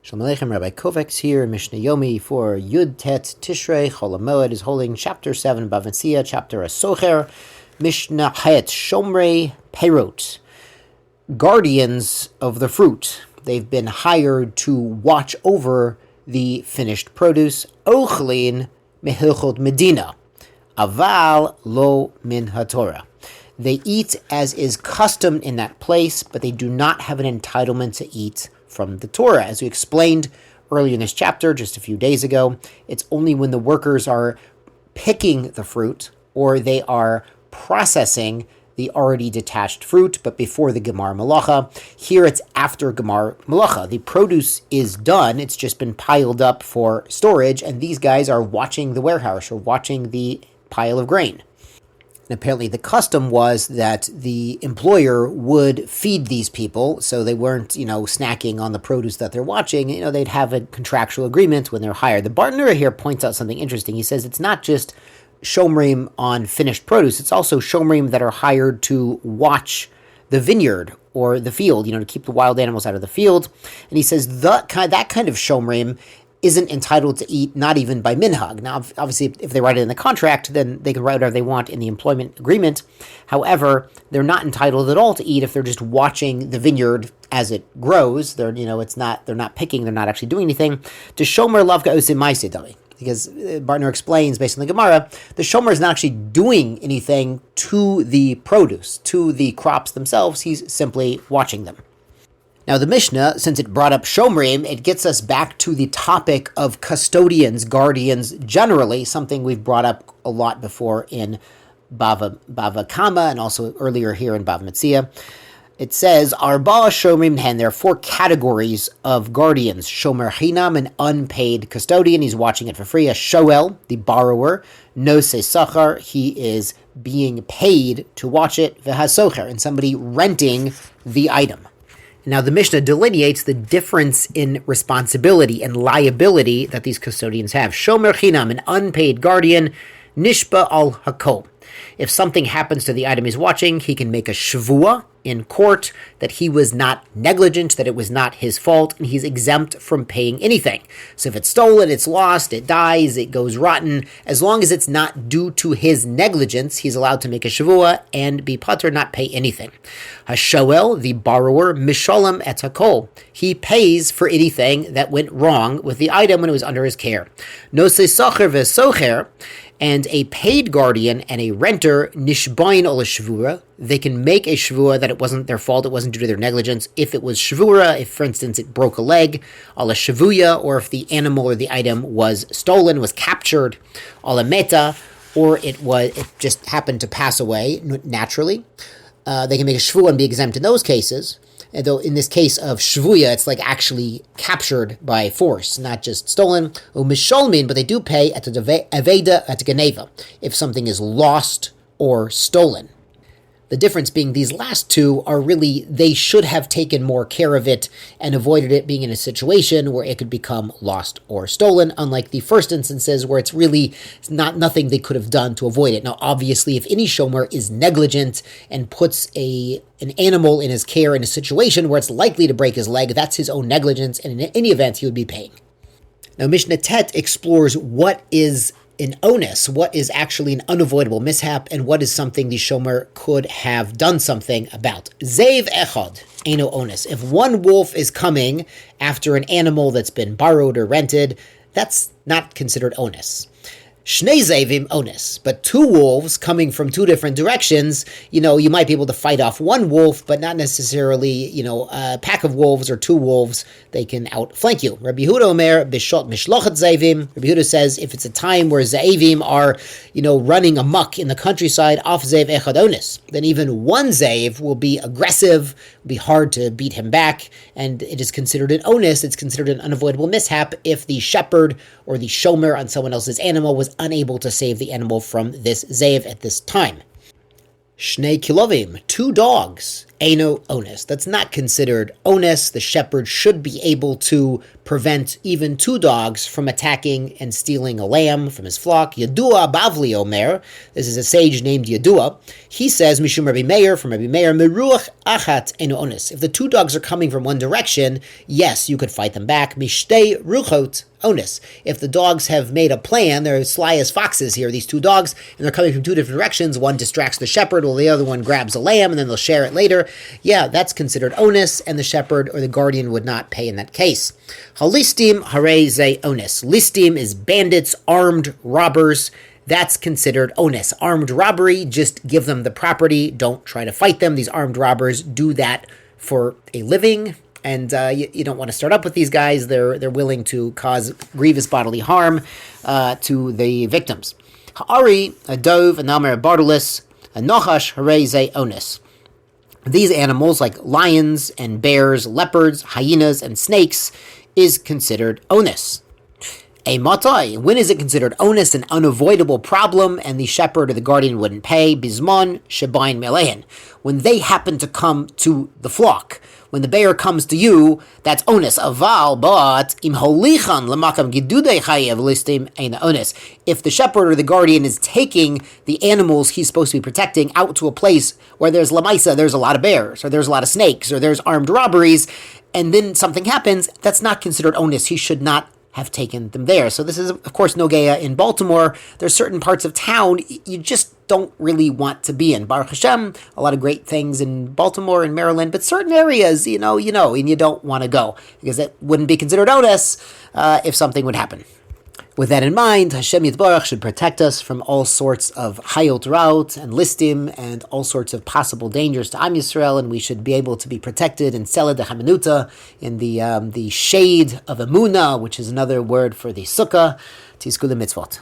Shalom Aleichem, Rabbi Kovacs here, Mishnah Yomi for Yud Tet Tishrei. Chol HaMoed is holding chapter 7, Bava Metzia, chapter Asocher, Mishnah Het Shomrei Perot. Guardians of the fruit. They've been hired to watch over the finished produce. Ochlin Mehilchot Medina, Aval Lo Min HaTorah. They eat as is custom in that place, but they do not have an entitlement to eat from the Torah. As we explained earlier in this chapter, just a few days ago, it's only when the workers are picking the fruit or they are processing the already detached fruit, but before the Gemar Malacha. Here it's after Gemar Malacha. The produce is done, it's just been piled up for storage, and these guys are watching the warehouse or watching the pile of grain. And apparently the custom was that the employer would feed these people, so they weren't, snacking on the produce that they're watching. They'd have a contractual agreement when they're hired. The Bartenura here points out something interesting. He says it's not just Shomrim on finished produce, it's also Shomrim that are hired to watch the vineyard or the field, to keep the wild animals out of the field. And he says that kind of Shomrim isn't entitled to eat, not even by minhag. Now, obviously, if they write it in the contract, then they can write whatever they want in the employment agreement. However, they're not entitled at all to eat if they're just watching the vineyard as it grows. They're not picking, they're not actually doing anything. To shomer lavka osim ma'aseh, because Bartner explains, based on the Gemara, the shomer is not actually doing anything to the produce, to the crops themselves. He's simply watching them. Now, the Mishnah, since it brought up Shomrim, it gets us back to the topic of custodians, guardians, generally, something we've brought up a lot before in Bava Kama and also earlier here in Bava Metzia. It says, Arba Shomrim Hen, there are 4 categories of guardians. Shomer Chinam, an unpaid custodian, he's watching it for free. A Shoel, the borrower. Nose Sachar, he is being paid to watch it. V'hasocher, and somebody renting the item. Now, the Mishnah delineates the difference in responsibility and liability that these custodians have. Shomer Chinam, an unpaid guardian, Nishba al Hakol. If something happens to the item he's watching, he can make a shvua in court that he was not negligent, that it was not his fault, and he's exempt from paying anything. So if it's stolen, it's lost, it dies, it goes rotten, as long as it's not due to his negligence, he's allowed to make a shvua and be pater, not pay anything. Hashoel, the borrower, mishalem et hakol. He pays for anything that went wrong with the item when it was under his care. Nose sacher vesocher, and a paid guardian and a renter, nishbain ol shvura, they can make a shvura that it wasn't their fault, it wasn't due to their negligence. If it was shvura, if, for instance, it broke a leg, al shavuya, or if the animal or the item was stolen, was captured, al meta, or it just happened to pass away naturally, they can make a shvura and be exempt in those cases. And though in this case of shvuya, it's like actually captured by force, not just stolen. Umisholmin, but they do pay at the aveda at the geneva if something is lost or stolen. The difference being these last two are really, they should have taken more care of it and avoided it being in a situation where it could become lost or stolen, unlike the first instances where it's really nothing they could have done to avoid it. Now, obviously, if any shomer is negligent and puts an animal in his care in a situation where it's likely to break his leg, that's his own negligence, and in any event, he would be paying. Now, Mishnah Tet explores what is an onus, what is actually an unavoidable mishap, and what is something the shomer could have done something about. Zev echad, no onus. If one wolf is coming after an animal that's been borrowed or rented, that's not considered onus. Shnei zevim onus, but 2 wolves coming from 2 different directions, you might be able to fight off one wolf, but not necessarily, a pack of wolves or 2 wolves, they can outflank you. Rabbi Yehuda Omer, bishot mishlochet zevim. Rabbi Yehuda says if it's a time where zevim are, running amok in the countryside, off zev echad onus, then even one zev will be aggressive, will be hard to beat him back, and it is considered an onus, it's considered an unavoidable mishap if the shepherd or the shomer on someone else's animal was unable to save the animal from this zev at this time. Shnei kilovim, 2 dogs, Eino onus. That's not considered onus. The shepherd should be able to prevent even 2 dogs from attacking and stealing a lamb from his flock. Yadua Bavli Omer. This is a sage named Yadua. He says, Mishum Rabbi Meir, from Rabbi Meir, Meruach Achat Eino onus. If the 2 dogs are coming from one direction, yes, you could fight them back. Mishtei Ruchot onus. If the dogs have made a plan, they're sly as foxes here, these 2 dogs, and they're coming from 2 different directions. One distracts the shepherd while the other one grabs a lamb, and then they'll share it later. Yeah, that's considered onus, and the shepherd or the guardian would not pay in that case. Halistim hare ze onus. Listim is bandits, armed robbers. That's considered onus. Armed robbery, just give them the property. Don't try to fight them. These armed robbers do that for a living. And you don't want to start up with these guys. They're willing to cause grievous bodily harm to the victims. Ha'ari, a dove, a namer, a bartolus, a nochash, hareze, onus. These animals, like lions and bears, leopards, hyenas, and snakes, is considered onus. A matai, when is it considered onus, an unavoidable problem, and the shepherd or the guardian wouldn't pay? Bismon, shebain melehen. When they happen to come to the flock. When the bear comes to you, that's onus. Aval, but im holichan lemakam gidudei chayev listim ein onus. If the shepherd or the guardian is taking the animals he's supposed to be protecting out to a place where there's lamaisa, there's a lot of bears, or there's a lot of snakes, or there's armed robberies, and then something happens, that's not considered onus. He should not have taken them there. So this is, of course, Nogea in Baltimore. There's certain parts of town you just don't really want to be in. Baruch Hashem, a lot of great things in Baltimore and Maryland, but certain areas, and you don't want to go because it wouldn't be considered onus if something would happen. With that in mind, Hashem Yitbarach should protect us from all sorts of hayot raut and listim and all sorts of possible dangers to Am Yisrael, and we should be able to be protected in Seled HaMenuta, in the shade of Emunah, which is another word for the sukkah, Tizku Mitzvot.